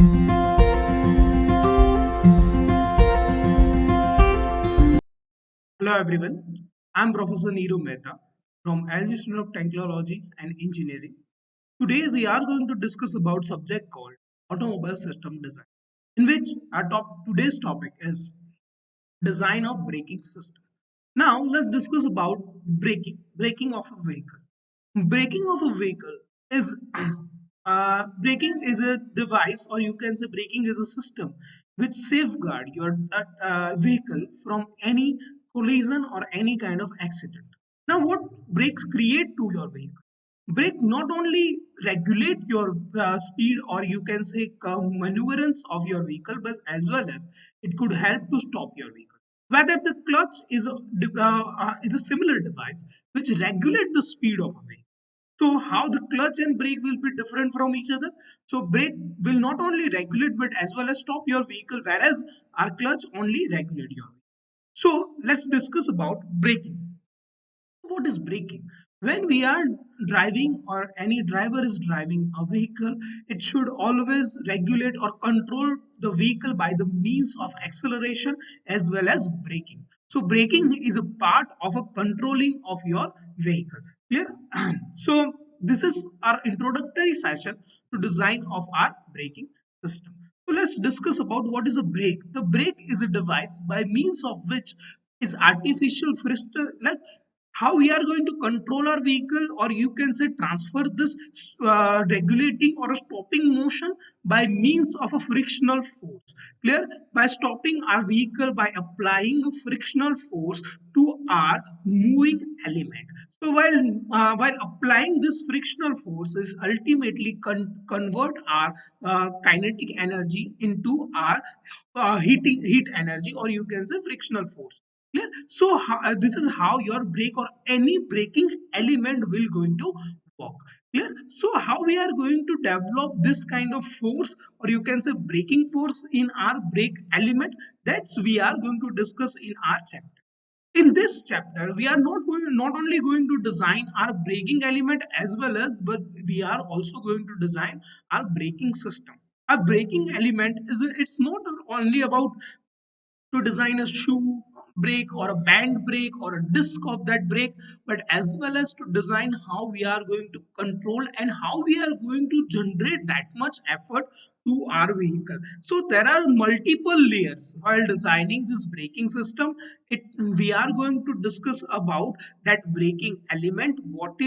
Hello everyone, I'm Professor Neeru Mehta from LG Student of Technology and Engineering. Today we are going to discuss about subject called Automobile System Design, in which today's topic is design of braking system. Now let's discuss about braking of a vehicle. Braking of a vehicle is braking is a device, or you can say braking is a system which safeguard your vehicle from any collision or any kind of accident. Now, what brakes create to your vehicle? Brake not only regulate your speed, or you can say maneuverance of your vehicle, but as well as it could help to stop your vehicle. Whether the clutch is a similar device which regulate the speed of a vehicle. So how the clutch and brake will be different from each other? So brake will not only regulate but as well as stop your vehicle, whereas our clutch only regulate your vehicle. So let's discuss about braking. What is braking? When we are driving, or any driver is driving a vehicle, it should always regulate or control the vehicle by the means of acceleration as well as braking. So braking is a part of a controlling of your vehicle. Clear? So this is our introductory session to design of our braking system. So let's discuss about what is a brake. The brake is a device by means of which is artificial friction, like how we are going to control our vehicle, or you can say transfer this regulating or a stopping motion by means of a frictional force. Clear? By stopping our vehicle by applying a frictional force to our moving element. So while applying this frictional force is ultimately convert our kinetic energy into our heat energy, or you can say frictional force. Clear? So this is how your brake or any braking element will going to work. Clear? So how we are going to develop this kind of force, or you can say braking force in our brake element, that's we are going to discuss in our chapter. In this chapter we are not only going to design our braking element as well as, but we are also going to design our braking system. A braking element is, it's not only about to design a shoe brake or a band brake or a disc of that brake, but as well as to design how we are going to control and how we are going to generate that much effort to our vehicle. So there are multiple layers while designing this braking system. It We are going to discuss about that braking element, what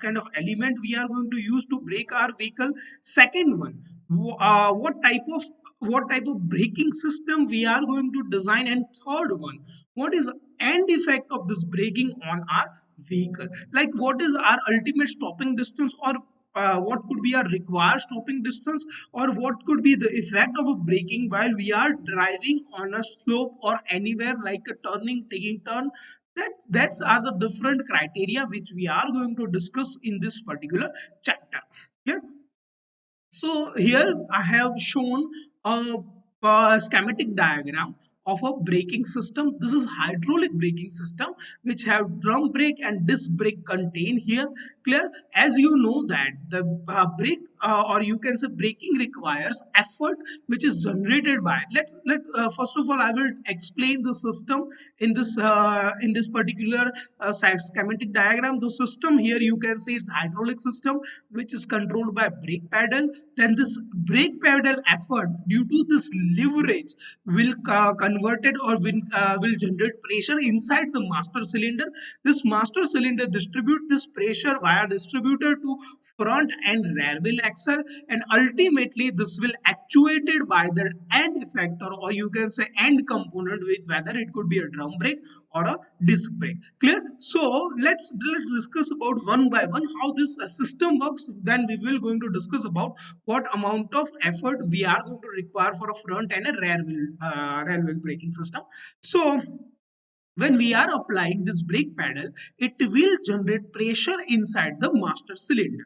kind of element we are going to use to brake our vehicle. Second one, what type of braking system we are going to design. And third one, what is end effect of this braking on our vehicle, like what is our ultimate stopping distance, or what could be our required stopping distance, or what could be the effect of a braking while we are driving on a slope or anywhere like a turning, taking turn. That's are the different criteria which we are going to discuss in this particular chapter. Yeah. So here I have shown a schematic diagram of a braking system. This is hydraulic braking system which have drum brake and disc brake contained here. Clear? As you know that the brake or you can say braking requires effort which is generated by. Let first of all I will explain the system in this particular schematic diagram. The system here you can see it's hydraulic system which is controlled by brake pedal. Then this brake pedal effort due to this leverage will converted or will generate pressure inside the master cylinder. This master cylinder distribute this pressure via distributor to front and rear wheel axle, and ultimately this will actuated by the end effector, or you can say end component, with whether it could be a drum brake or a disc brake. Clear? So let's discuss about one by one how this system works. Then we will going to discuss about what amount of effort we are going to require for a front and a rear wheel braking system. So when we are applying this brake pedal, it will generate pressure inside the master cylinder.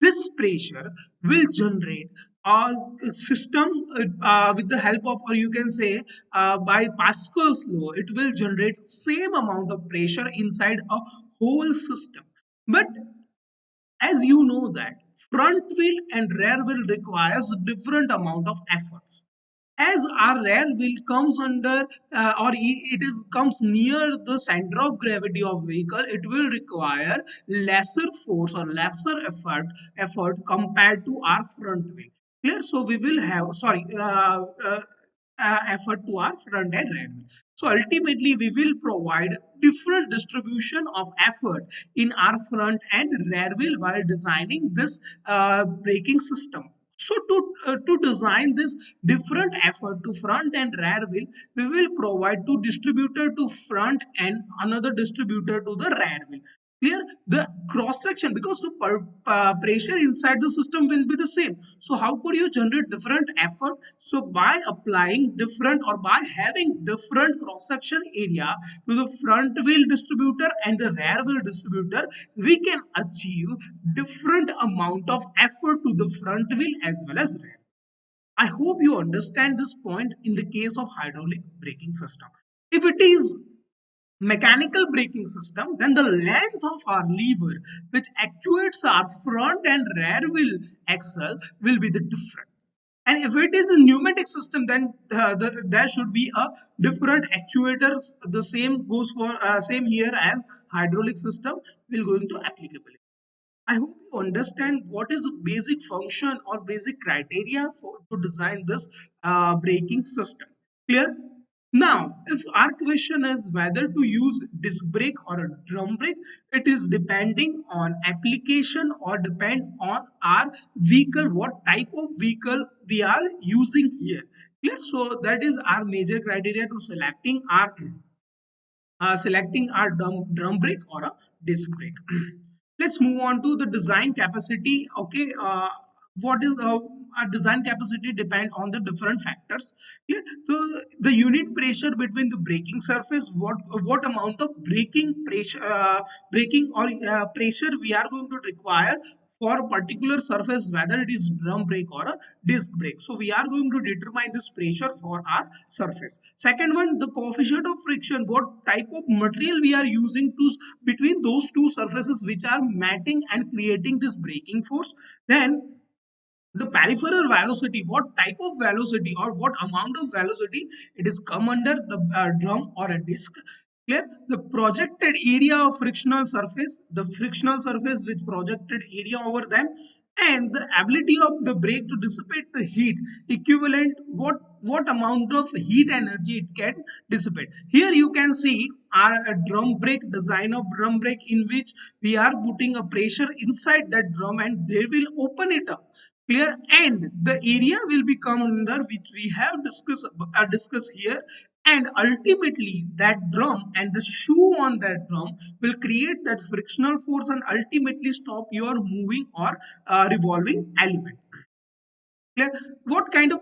This pressure will generate a system with the help of, or you can say by Pascal's law, it will generate same amount of pressure inside a whole system. But as you know that front wheel and rear wheel requires different amount of efforts. As our rear wheel comes under it is comes near the center of gravity of vehicle, it will require lesser force or lesser effort compared to our front wheel. Clear? So we will have effort to our front and rear wheel. So ultimately, we will provide different distribution of effort in our front and rear wheel while designing this braking system. So to design this different effort to front and rear wheel, we will provide two distributor to front and another distributor to the rear wheel. Clear? The cross section, because the pressure inside the system will be the same. So how could you generate different effort? So by applying different or by having different cross section area to the front wheel distributor and the rear wheel distributor, we can achieve different amount of effort to the front wheel as well as rear. I hope you understand this point in the case of hydraulic braking system. If it is mechanical braking system, then the length of our lever which actuates our front and rear wheel axle will be the different. And if it is a pneumatic system, then there should be a different actuators. The same goes for same here as hydraulic system will go into applicability. I hope you understand what is the basic function or basic criteria for to design this braking system. Clear? Now, if our question is whether to use disc brake or a drum brake, it is depending on application or depend on our vehicle, what type of vehicle we are using here. Clear? So that is our major criteria to selecting our drum brake or a disc brake. Let's move on to the design capacity. Okay, what is our design capacity depend on the different factors. Yeah, so the unit pressure between the braking surface, what amount of braking or pressure we are going to require for a particular surface, whether it is drum brake or a disc brake. So we are going to determine this pressure for our surface. Second one, the coefficient of friction, what type of material we are using to between those two surfaces which are matting and creating this braking force. Then the peripheral velocity, what type of velocity or what amount of velocity it is come under the drum or a disc. Clear? The projected area of frictional surface, the frictional surface which projected area over them, and the ability of the brake to dissipate the heat equivalent, what amount of heat energy it can dissipate. Here you can see our drum brake, design of drum brake, in which we are putting a pressure inside that drum and they will open it up. Clear? And the area will become under which we have discussed here, and ultimately that drum and the shoe on that drum will create that frictional force and ultimately stop your moving or revolving element. Clear? What type of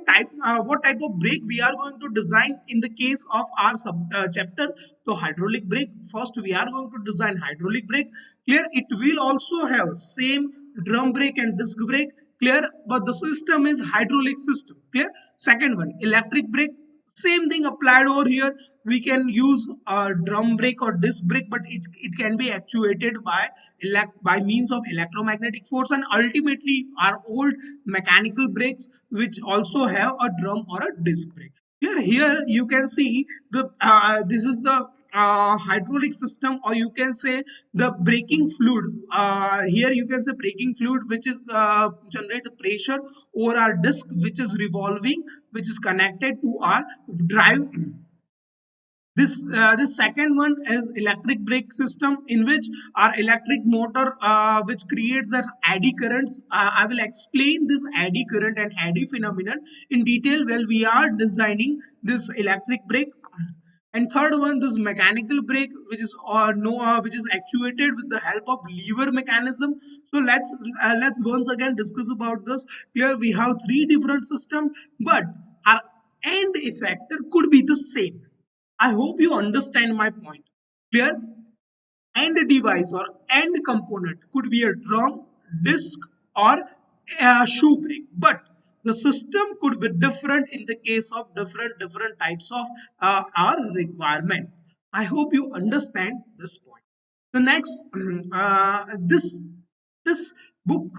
brake we are going to design in the case of our sub chapter? So hydraulic brake, first we are going to design hydraulic brake. Clear? It will also have same drum brake and disc brake. Clear? But the system is hydraulic system. Clear? Second one, electric brake. Same thing applied over here. We can use a drum brake or disc brake, but it can be actuated by by means of electromagnetic force, and ultimately our old mechanical brakes which also have a drum or a disc brake. Here you can see the this is the hydraulic system, or you can say the braking fluid. Here you can say braking fluid which is generate pressure over our disc which is revolving, which is connected to our drive. This second one is electric brake system, in which our electric motor which creates that eddy currents. I will explain this eddy current and eddy phenomenon in detail while we are designing this electric brake. And third one, this mechanical brake, which is no which is actuated with the help of lever mechanism. So let's once again discuss about this. Here we have three different systems, but our end effector could be the same. I hope you understand my point. Clear? End device or end component could be a drum, disc, or a shoe brake, but the system could be different in the case of different types of our requirement. I hope you understand this point. The next, this book.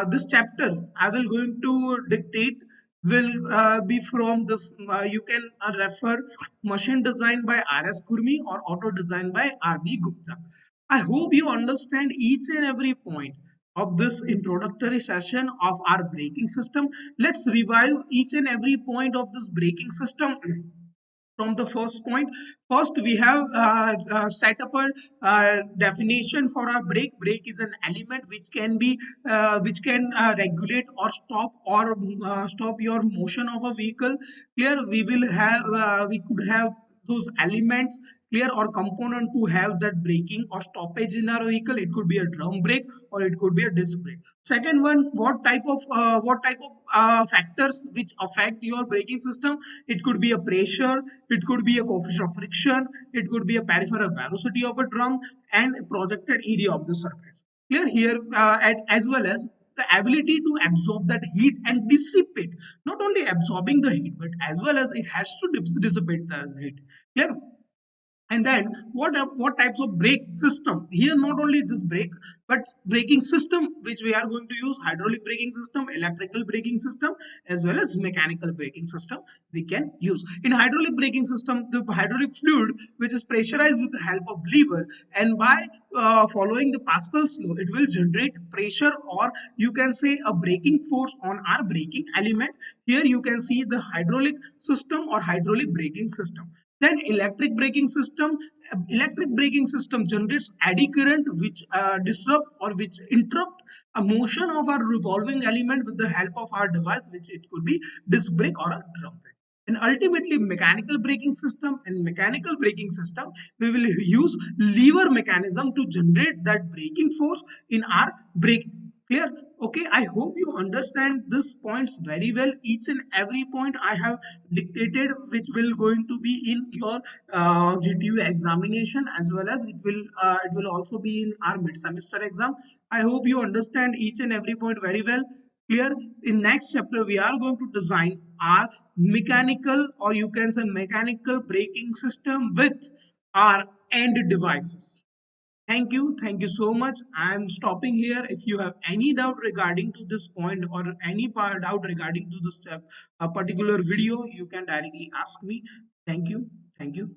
This chapter I will going to dictate will be from this. You can refer Machine Design by R.S. Kurmi or Auto Design by R.B. Gupta. I hope you understand each and every point of this introductory session of our braking system. Let's revive each and every point of this braking system from the first point. First, we have set up a definition for our brake. Brake is an element which can regulate or stop your motion of a vehicle. Clear? We could have those elements, clear, or component to have that braking or stoppage in our vehicle. It could be a drum brake or it could be a disc brake. Second one, what type of factors which affect your braking system? It could be a pressure, it could be a coefficient of friction, it could be a peripheral velocity of a drum, and a projected area of the surface. Clear here, as well as the ability to absorb that heat and dissipate. Not only absorbing the heat, but as well as it has to dissipate the heat. Clear? And then what types of brake system here? Not only this brake, but braking system which we are going to use: hydraulic braking system, electrical braking system, as well as mechanical braking system we can use. In hydraulic braking system, the hydraulic fluid which is pressurized with the help of lever, and by following the Pascal's law, it will generate pressure, or you can say a braking force on our braking element. Here you can see the hydraulic system or hydraulic braking system. Then electric braking system generates eddy current which disrupt or which interrupt a motion of our revolving element with the help of our device, which it could be disc brake or a drum brake. And ultimately, mechanical braking system, we will use lever mechanism to generate that braking force in our brake. Clear? Okay, I hope you understand this points very well. Each and every point I have dictated, which will going to be in your GTU examination, as well as it will also be in our mid semester exam. I hope you understand each and every point very well. Clear? In next chapter we are going to design our mechanical, or you can say mechanical braking system with our end devices. Thank you so much. I am stopping here. If you have any doubt regarding to this point, or any doubt regarding to this particular video, you can directly ask me. Thank you. Thank you.